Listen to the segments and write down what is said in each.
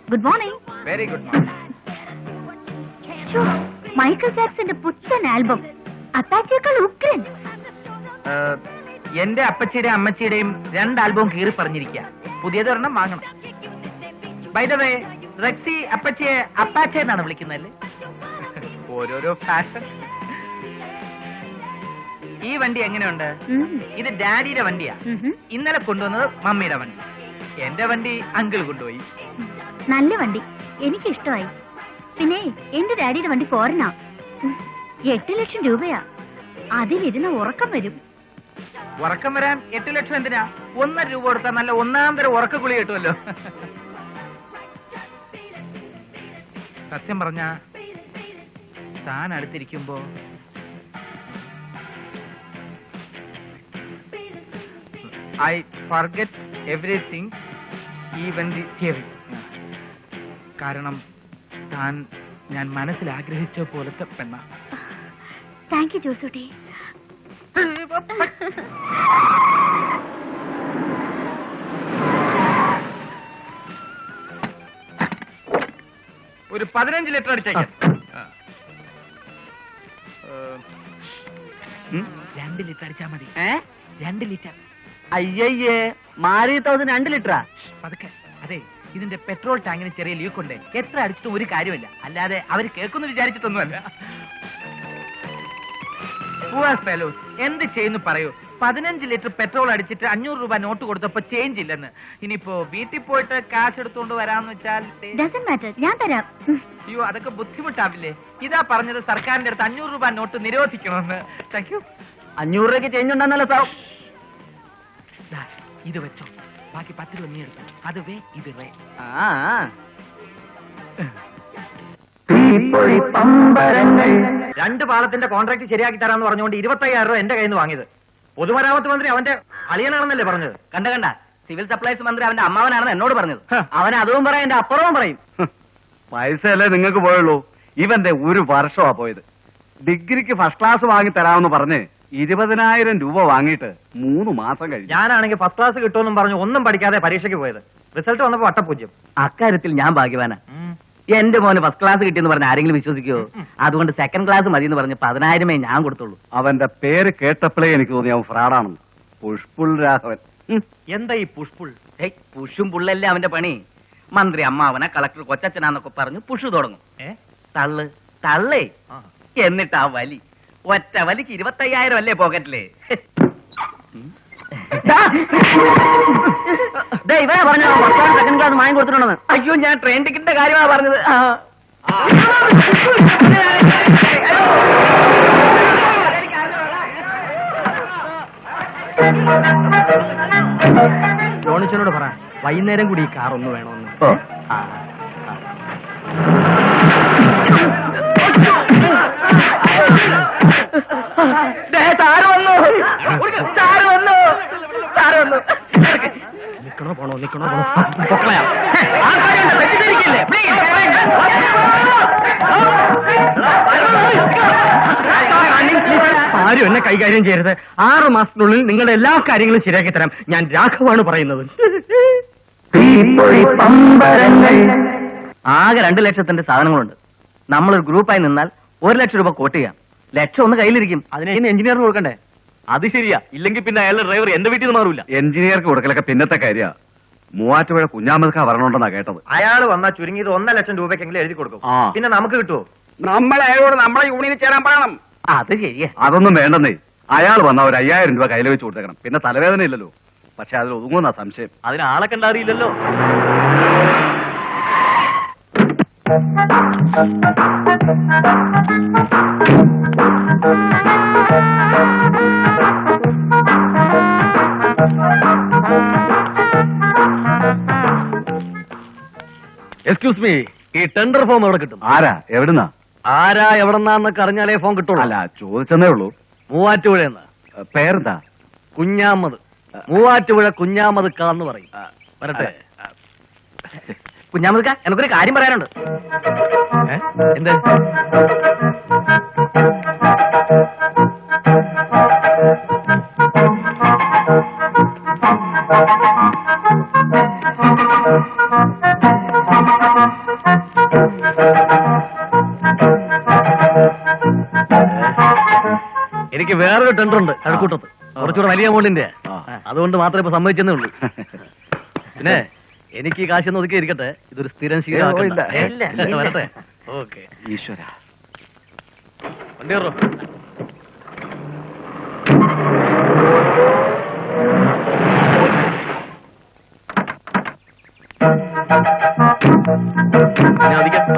Good morning. Very good morning. Michael ജാക്സന്റെ പുത്തൻ album അത്താച്ചേക്കാൾ ഉഗ്രൻ. എന്റെ അപ്പച്ചിയുടെയും അമ്മച്ചിയുടെയും 2 ആൽബവും കീറി പറഞ്ഞിരിക്കുക. പുതിയതൊരെണ്ണം വാങ്ങണം. ബൈ ദ വേ, റെക്സി അപ്പച്ചിയെ അപ്പാച്ചെ എന്നാണ് വിളിക്കുന്നതല്ലേ? ഓരോരോ ഫാഷൻ. ഈ വണ്ടി എങ്ങനെയുണ്ട്? ഇത് ഡാഡിയുടെ വണ്ടിയാ. ഇന്നലെ കൊണ്ടുവന്നത് മമ്മിയുടെ വണ്ടി. എന്റെ വണ്ടി അങ്കിൾ കൊണ്ടുപോയി. നല്ല വണ്ടി, എനിക്ക് ഇഷ്ടമായി. പിന്നെ എന്റെ ഡാഡിയുടെ വണ്ടി ഫോറിനാ. 8 ലക്ഷം രൂപയാ. അതിലിരുന്ന് ഉറക്കം വരും. ഉറക്കം വരാൻ 8 ലക്ഷം എന്തിനാ? 1 രൂപ കൊടുത്താൽ നല്ല 1-ാം തരം ഉറക്ക ഗുളി കിട്ടുമല്ലോ. സത്യം പറഞ്ഞ താൻ അടുത്തിരിക്കുമ്പോ I forget everything, even the theory. കാരണം താൻ ഞാൻ മനസ്സിൽ ആഗ്രഹിച്ച പോലത്തെ പെണ്ണ. Thank you Josootty. ഒരു 15 ലിറ്റർ അടിച്ചേക്കാം. 2 ലിറ്റർ അടിച്ചാ മതി. 2 ലിറ്റർ. അയ്യയ്യേ, മാറി 2 ലിറ്ററാ? പതുക്കെ. അതെ, ഇതിന്റെ പെട്രോൾ ടാങ്കിന് ചെറിയ ലീക്ക് ഉണ്ട്. എത്ര അടിച്ചിട്ടും ഒരു കാര്യമില്ല. അല്ലാതെ അവർ കേൾക്കുന്നു വിചാരിച്ചിട്ടൊന്നുമല്ല. Poor fellows, എന്ത് ചെയ്യുന്നു പറയൂ. 15 ലിറ്റർ പെട്രോൾ അടിച്ചിട്ട് 500 രൂപ നോട്ട് കൊടുത്തപ്പോ ചേഞ്ച് ഇല്ലെന്ന്. ഇനിയിപ്പോ വീട്ടിൽ പോയിട്ട് കാശ് എടുത്തുകൊണ്ട് വരാമെന്ന് വെച്ചാൽ ഞാൻ തരാം. അയ്യോ, അതൊക്കെ ബുദ്ധിമുട്ടാവില്ലേ? ഇതാ പറഞ്ഞത് സർക്കാരിന്റെ അടുത്ത് 500 രൂപ നോട്ട് നിരോധിക്കണമെന്ന്. Thank you. 500 രൂപയ്ക്ക് ചേഞ്ച് ഉണ്ടെന്നല്ലോ സാർ. ഇത് വെച്ചോ, ബാക്കി 10 രൂപ നീ എടുത്തു. അത് വേ, ഇത് വേ. രണ്ട് പാലത്തിന്റെ കോൺട്രാക്ട് ശരിയാക്കി തരാന്ന് പറഞ്ഞുകൊണ്ട് 25,000 രൂപ എന്റെ കയ്യിൽ നിന്ന് വാങ്ങിയത്. പൊതുമരാമത്ത് മന്ത്രി അവന്റെ അളിയനാണെന്നല്ലേ പറഞ്ഞത്? കണ്ട സിവിൽ സപ്ലൈസ് മന്ത്രി അവന്റെ അമ്മാവനാണെന്ന് എന്നോട് പറഞ്ഞത്. അവൻ അതും പറയും, എന്റെ അപ്പുറവും പറയും. പൈസയല്ലേ നിങ്ങൾക്ക് പോയുള്ളൂ. ഇവന്റെ 1 വർഷമാ പോയത്. ഡിഗ്രിക്ക് ഫസ്റ്റ് ക്ലാസ് വാങ്ങി തരാമെന്ന് പറഞ്ഞ് 20,000 രൂപ വാങ്ങിയിട്ട് 3 മാസം കഴിഞ്ഞു. ഞാനാണെങ്കിൽ ഫസ്റ്റ് ക്ലാസ് കിട്ടുമെന്നും പറഞ്ഞു ഒന്നും പഠിക്കാതെ പരീക്ഷയ്ക്ക് പോയത്. റിസൾട്ട് വന്നപ്പോ വട്ടപൂജ്യം. അക്കാര്യത്തിൽ ഞാൻ ഭാഗ്യവാനാ. എന്റെ മോന് ഫസ്റ്റ് ക്ലാസ് കിട്ടിയെന്ന് പറഞ്ഞ ആരെങ്കിലും വിശ്വസിക്കുവോ? അതുകൊണ്ട് സെക്കൻഡ് ക്ലാസ് മതി എന്ന് പറഞ്ഞ് 10,000 ഞാൻ കൊടുത്തുള്ളൂ. അവന്റെ പേര് കേട്ടപ്പോഴേ എനിക്ക് തോന്നി അവൻ ഫ്രാഡാണെന്ന്. പുഷ്പുൾ രാഘവൻ. എന്താ ഈ പുഷ്പുൾ? പുഷും പുള്ളല്ലേ അവന്റെ പണി. മന്ത്രി അമ്മാവനെ കളക്ടർ കൊച്ചച്ഛനാന്നൊക്കെ പറഞ്ഞു പുഷു തുടങ്ങും. തള്ള് തള്ളേ, എന്നിട്ട് ആ വലി. ഒറ്റ വലിക്ക് 25,000 അല്ലേ പോക്കറ്റില്. ഇവരെ പറഞ്ഞോ സെക്കൻഡ് ക്ലാസ് വാങ്ങി കൊടുത്തിട്ടുണ്ടെന്ന്. അയ്യോ, ഞാൻ ട്രെയിൻ ടിക്കറ്റിന്റെ കാര്യമാണ് പറഞ്ഞത്. ജോണിച്ചനോട് പറ, വൈകുന്നേരം കൂടി ഈ കാർ ഒന്ന് വേണമെന്ന്. നിക്കണോ പോണോ നിക്കണോ പോണോ? ആരും എന്നെ കൈകാര്യം ചെയ്യരുത്. 6 മാസത്തിനുള്ളിൽ നിങ്ങളുടെ എല്ലാ കാര്യങ്ങളും ശരിയാക്കി തരാം. ഞാൻ രാഘവാണ് പറയുന്നത്. ആകെ 2 ലക്ഷത്തിന്റെ സാധനങ്ങളുണ്ട്. നമ്മളൊരു ഗ്രൂപ്പായി നിന്നാൽ 1 ലക്ഷം രൂപ കോട്ട് ചെയ്യാം. ലക്ഷം ഒന്ന് കയ്യിലിരിക്കും. അതിനെ എഞ്ചിനീയറിന് കൊടുക്കണ്ടേ? അത് ശരിയാ. ഇല്ലെങ്കിൽ പിന്നെ അയാളുടെ ഡ്രൈവർ എന്റെ വീട്ടിൽ നിന്ന് മാറൂല. എഞ്ചിനീയർക്ക് കൊടുക്കലൊക്കെ പിന്നത്തെ കാര്യ. മൂവാറ്റുപുഴ കുഞ്ഞാമൽക്ക വരണോണ്ടെന്നാ കേട്ടത്. അയാൾ വന്നാൽ ചുരുങ്ങിയത് 1 ലക്ഷം രൂപയ്ക്കെങ്കിലും എഴുതി കൊടുക്കും. പിന്നെ നമുക്ക് കിട്ടുമോ? നമ്മളയാളോട് നമ്മളെ യൂണിയനിൽ ചേരാൻ പറയണം. അത് ശരിയാ. അതൊന്നും വേണ്ടെന്നേ. അയാൾ വന്ന ഒരു 5,000 രൂപ കയ്യിൽ വെച്ച് കൊടുത്തേക്കണം. പിന്നെ തലവേദന ഇല്ലല്ലോ. പക്ഷെ അതിൽ ഒതുങ്ങുന്ന സംശയം. അതിന് ആളെ കണ്ടറിയില്ലല്ലോ. എക്സ്ക്യൂസ് മീ, ഈ ടെൻഡർ ഫോം എവിടെ കിട്ടും? ആരാ എവിടുന്നാ? ആരാ എവിടെന്നാന്നൊക്കെ അറിഞ്ഞാലേ ഫോൺ കിട്ടുള്ളൂ. അല്ല, ചോദിച്ചെന്നേ ഉള്ളൂ. മൂവാറ്റുപുഴയെന്ന്. പേരെന്താ? കുഞ്ഞാമത്. മൂവാറ്റുപുഴ കുഞ്ഞാമത് കാന്ന് പറയും. വരട്ടെ. കുഞ്ഞാമത്, എനിക്കൊരു കാര്യം പറയാനുണ്ട്. എന്ത്? എനിക്ക് വേറൊരു ടെൻഡർ ഉണ്ട് കഴക്കൂട്ടത്ത്, കുറച്ചുകൂടെ വലിയ മോളിന്റെ. അതുകൊണ്ട് മാത്രമേ ഇപ്പൊ സമ്മതിച്ചെന്നേ ഉള്ളൂ. പിന്നെ എനിക്ക് ഈ കാശൊന്ന് ഒതുക്കി ഇരിക്കട്ടെ, ഇതൊരു സ്ഥിരം ഇല്ല. ശീലം വരട്ടെ. ഓക്കെ, ഈശ്വര. വണ്ടി കയറോ.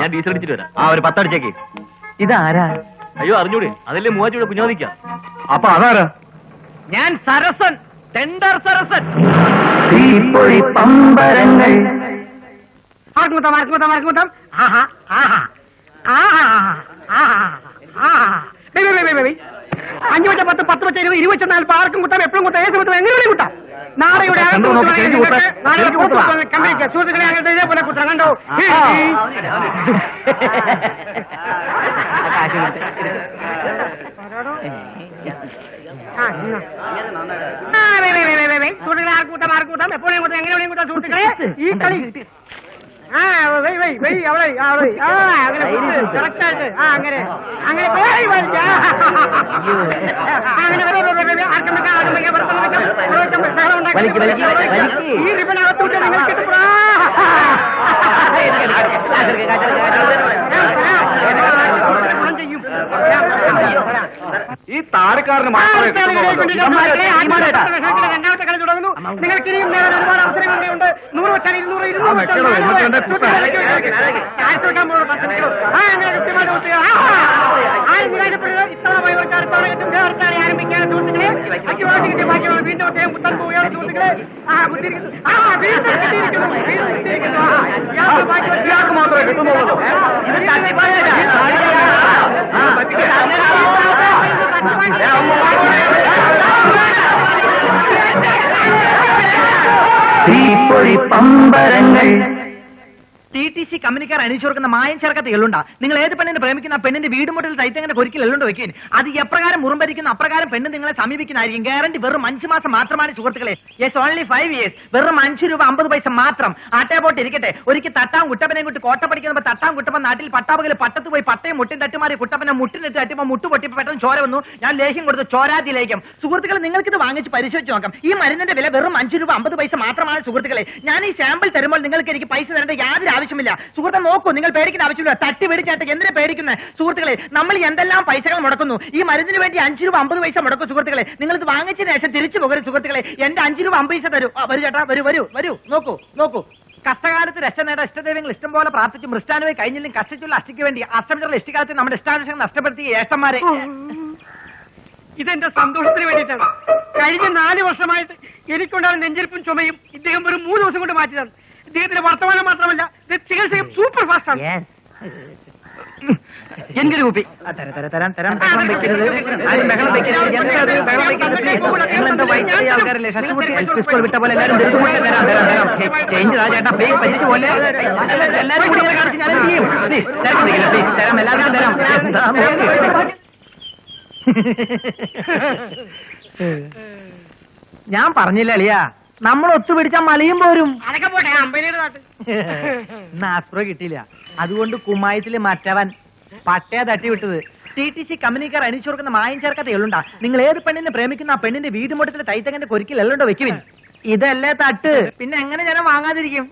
ഞാൻ ഡീസൽ അടിച്ചിട്ട് വരാം. ആ ഒരു 10 അടിച്ചേക്ക്. ഇതാരാ? അയ്യോ അറിഞ്ഞൂടെ, അതല്ലേ മൂവാറ്റൂടെ കുഞ്ഞോദിക്കാം. അപ്പൊ അതാരാ? ഞാൻ സരസൻ, ടെൻഡർ സരസൻ. മറക്കുമത്തം. ആഹാ ആഹാ ആഹാ ആഹാ ആഹാ. 5 വെച്ച 10, 10 വെച്ച 20, 20 വെച്ച 40 ആർക്കും കുത്താം, എപ്പോഴും കുത്താം, ഏത് കുത്താം, എങ്ങനെ കുത്താം. നാളെയുടെ സുഹൃത്തുക്കളെ അങ്ങനെ ഇതേപോലെ കുത്താം. കണ്ടോ? സുഹൃത്തുക്കളെ ആർക്കും കുത്താം, എപ്പോഴും കുത്താം, എങ്ങനെ കുത്താം സുഹൃത്തുക്കളെ. ഈ കളി അവിടെ അങ്ങനെ കറക്റ്റായിട്ട് അങ്ങനെ അങ്ങനെ ഈ റിബനകത്തൂട്ട് നിങ്ങൾക്ക് ഈ താരക്കാരന് മാത്രമേ രണ്ടാമത്തെ കളി തുടങ്ങുന്നു. നിങ്ങൾക്ക് ഇനിയും നേടാൻ ഒരുപാട് അവസരങ്ങളുണ്ട്. 100 വെച്ചാൽ 200, 200 വെച്ചാൽ അങ്ങനെ കൃത്യമായിട്ട് കുത്തുക. ആരും നിരാശപ്പെടുന്നത് ഇഷ്ടമായി അടുത്താണ് ആരംഭിക്കാൻ സുഹൃത്തുക്കളെ. ബാക്കി കിട്ടിയ ബാക്കിയുള്ള വീണ്ടും ഒറ്റയും കുത്താൻ പോവുകയാണ് സുഹൃത്തുക്കളെ. ഇയാൾക്ക് മാത്രമേ കിട്ടുന്നുള്ളൂ. TTC കമ്പനിക്കാർ അണിയിച്ചു കൊടുക്കുന്ന മായം ചേർക്കാത്ത എള്ളുണ്ട. നിങ്ങൾ ഏത് പെണ്ണിനെ പ്രേമിക്കുന്ന പെണ്ണിന്റെ വീട് മുട്ടിൽ തൈത്തങ്ങനെ ഒരിക്കൽ എള്ളുണ്ട് വെക്കാൻ. അത് എപ്രകാരം മുറുമ്പരിക്കുന്ന അപ്രകാരം പെണ്ണ് നിങ്ങളെ സമീപിക്കുന്നതായിരിക്കും. ഗ്യാരണ്ടി വെറും 5 മാസം മാത്രമാണ് സുഹൃത്തുക്കളെ. Yes, only 5 years. വെറും 5 രൂപ 50 പൈസ മാത്രം. ആട്ടേ പോട്ട് ഇരിക്കട്ടെ. ഒരിക്കൽ തട്ടാം കുട്ടപ്പനെ കൊണ്ട് കോട്ട പഠിക്കുന്നപ്പോൾ തട്ടാം കുട്ടപ്പൻ നാട്ടിൽ പട്ടാപകല് പട്ടത്ത് പോയി പട്ടയും മുട്ടും തട്ടുമാറി കുട്ടപ്പനെ മുട്ടിനിട്ട് തട്ടിയപ്പോൾ മുട്ട് പൊട്ടിയപ്പോൾ പെട്ടെന്ന് ചോര വന്നു. ഞാൻ ലേഹ്യം കൊടുത്തു, ചോരാതി ലേഹ്യം. സുഹൃത്തുക്കളെ, നിങ്ങൾക്കിത് വാങ്ങിച്ച് പരിശോധിച്ച് നോക്കാം. ഈ മരുന്നിന്റെ വില വെറും 5 രൂപ 50 പൈസ മാത്രമാണ് സുഹൃത്തുക്കളെ. ഞാൻ ഈ സാമ്പിൾ തരുമ്പോൾ നിങ്ങൾക്ക് എനിക്ക് പൈസ തരേണ്ട യാതൊരു ആവശ്യമില്ല. സുഹൃത്തെ നോക്കൂ, നിങ്ങൾ പേടിക്കുന്ന ആവശ്യമില്ല. തട്ടി പേടിച്ചാട്ട് എന്തിനെ പേടിക്കുന്നത് സുഹൃത്തുക്കളെ? നമ്മൾ എന്തെല്ലാം പൈസകൾ മുടക്കുന്നു. ഈ മരുന്നിന് വേണ്ടി 5 രൂപ 50 പൈസ മുടക്കും സുഹൃത്തുക്കളെ. നിങ്ങൾക്ക് വാങ്ങിച്ചതിന് ശേഷം തിരിച്ചു പോകരുത് സുഹൃത്തുക്കളെ. എന്റെ 5 രൂപ 50 പൈസ തരൂ. വരൂ ചേട്ടാ, വരൂ. നോക്കൂ. കഷ്ടകാലത്ത് രക്ഷ നേടാൻ ഇഷ്ടദൈവങ്ങൾ ഇഷ്ടം പോലെ പ്രാർത്ഥിച്ചു മൃഷ്ടാനുമായി കഴിഞ്ഞില്ലെങ്കിൽ കഷ്ടിച്ചുള്ള അഷ്ടിക്ക് വേണ്ടി അഷ്ടമിച്ചുള്ള ഇഷ്ടകാലത്ത് നമ്മുടെ ഇഷ്ടാനുഷങ്ങൾ നഷ്ടപ്പെടുത്തിയ ഏഷന്മാരെ. ഇതെന്റെ സന്തോഷത്തിന് വേണ്ടിയിട്ടാണ്. കഴിഞ്ഞ 4 വർഷമായിട്ട് എനിക്കുണ്ടാകുന്ന നെഞ്ചിരിപ്പും ചുമയും ഇദ്ദേഹം വെറും 3 ദിവസം കൊണ്ട് മാറ്റിയതാണ്. ഇദ്ദേഹത്തിന്റെ വർത്തമാനം മാത്രമല്ല, ചികിത്സയും സൂപ്പർ ഫാസ്റ്റ് ആണ്. എന്റെ രൂപി തരാം ബഹളം വെക്കരുത്. ആരും ബഹളം വെക്കരുത്. നിങ്ങളെന്തോ വൈദ്യുതി ആൾക്കാരല്ലേ സ്കൂൾ വിട്ട പോലെ എല്ലാവരും തരാം. ചേഞ്ച് ചേട്ടാ, പ്ലീസ് പരിചിച്ചു പോലെ എല്ലാവരും കൂടി കാണിച്ച് ഞാൻ ചെയ്യും. പ്ലീസ് തരാം, എല്ലാവർക്കും തരാം. ഞാൻ പറഞ്ഞില്ല അളിയാ, നമ്മൾ ഒത്തുപിടിച്ചാൽ മലയും പോരും. അതൊക്കെ പോട്ടെ, അമ്പതിനേട് നാട്ട് നാസ്പ്രോ കിട്ടിയില്ല. അതുകൊണ്ട് കുമ്മായത്തില് മറ്റവൻ പട്ടയ തട്ടി വിട്ടത്. TTC കമ്പനിക്കാർ അണിച്ചു കൊടുക്കുന്ന മായം ചേർക്കാത്ത എള്ളുണ്ടാ. നിങ്ങൾ ഏത് പെണ്ണിനെ പ്രേമിക്കുന്ന ആ പെണ്ണിന്റെ വീട് മുട്ടത്തിലെ തൈത്തങ്ങന്റെ കൊരിക്കൽ എള്ളുണ്ടോ വെക്കുവിൻ. ഇതല്ലേ തട്ട്, പിന്നെ എങ്ങനെ ഞാൻ വാങ്ങാതിരിക്കും?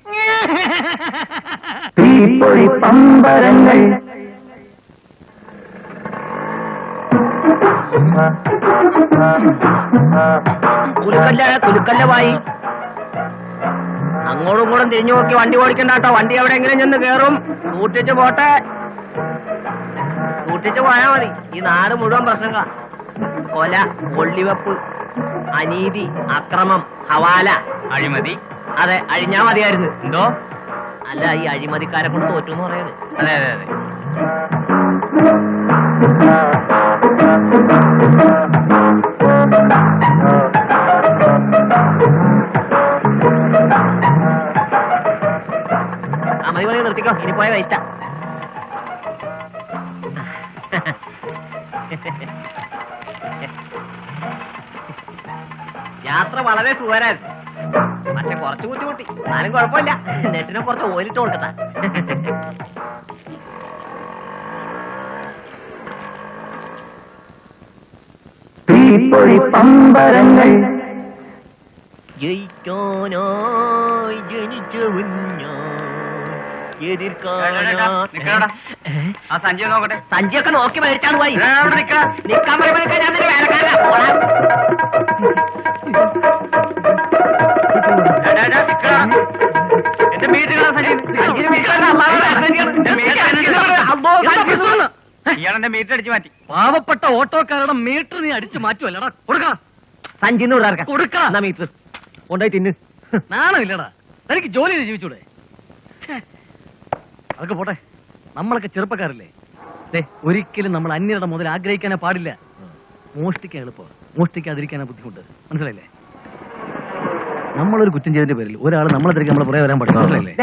കുലുക്കല്ലവായി അങ്ങോട്ടും ഇങ്ങോട്ടും തിരിഞ്ഞു നോക്കി വണ്ടി ഓടിക്കണ്ട കേട്ടോ. വണ്ടി എവിടെയെങ്കിലും ചെന്ന് കേറും. കൂട്ടിച്ച് പോട്ടെ, കൂട്ടിച്ച് പോയാ മതി. ഈ നാട് മുഴുവൻ പ്രശ്നങ്ങളാ. കൊല, കൊള്ളിവെപ്പ്, അനീതി, അക്രമം, ഹവാല, അഴിമതി. അതെ, അഴിഞ്ഞാ മതിയായിരുന്നു. എന്തോ അല്ല, ഈ അഴിമതിക്കാരെ കൊണ്ട് തോറ്റു എന്ന് പറയുന്നത്. അതെ. മതി നിർത്തിക്കോ, ഇനി പോയ വേസ്റ്റ. യാത്ര വളരെ സുഖകരായിരുന്നു. പക്ഷെ കുറച്ച് ബുദ്ധിമുട്ടി. എന്നാലും കുഴപ്പമില്ല. നെറ്റിനെ കുറച്ച് ഓരിട്ട് കൊടുക്കത്താ. തീപ്പൊരി പമ്പരങ്ങൾ ജയിക്കാനായി ജനിച്ചവൻ നിക്കടാ. ആ സഞ്ജയ് നോക്കട്ടെ. സഞ്ചിയൊക്കെ നോക്കി മേടിച്ചാണ് പോയി ഞാൻ അവിടെ നിക്കാം. നിക്കാൻ പറയുമ്പോഴേക്കും ഞാൻ നിന്റെ വേലക്കാരനാ. പോടാ. എന്റെ മീറ്റർ ഇയാളെന്റെ മീറ്റർ അടിച്ചു മാറ്റി. പാവപ്പെട്ട ഓട്ടോക്കാരുടെ മീറ്റർ നീ അടിച്ചു മാറ്റുമല്ലടാ. കൊടുക്കണം സഞ്ചിന്ന് വിടാർക്കാം കൊടുക്കണം മീറ്റർ കൊണ്ടുപോയി തിന്ന്. നാണം ഇല്ലടാ. തനിക്ക് ജോലി ചെയ്ത് ജീവിച്ചൂടെ? അതൊക്കെ പോട്ടെ, നമ്മളൊക്കെ ചെറുപ്പക്കാരല്ലേ. ഒരിക്കലും നമ്മൾ അന്യരുടെ മുതൽ ആഗ്രഹിക്കാനേ പാടില്ല. മോഷ്ടിക്കാൻ എളുപ്പം, മോഷ്ടിക്കാതിരിക്കാനാ ബുദ്ധിമുട്ട്. മനസ്സിലായില്ലേ? നമ്മളൊരു കുറ്റം ചെയ്തതിന്റെ പേരിൽ ഒരാൾ നമ്മളെ തിരക്ക് നമ്മളെ പുറകെ വരാൻ പാടില്ല. മനസ്സിലായില്ലേ?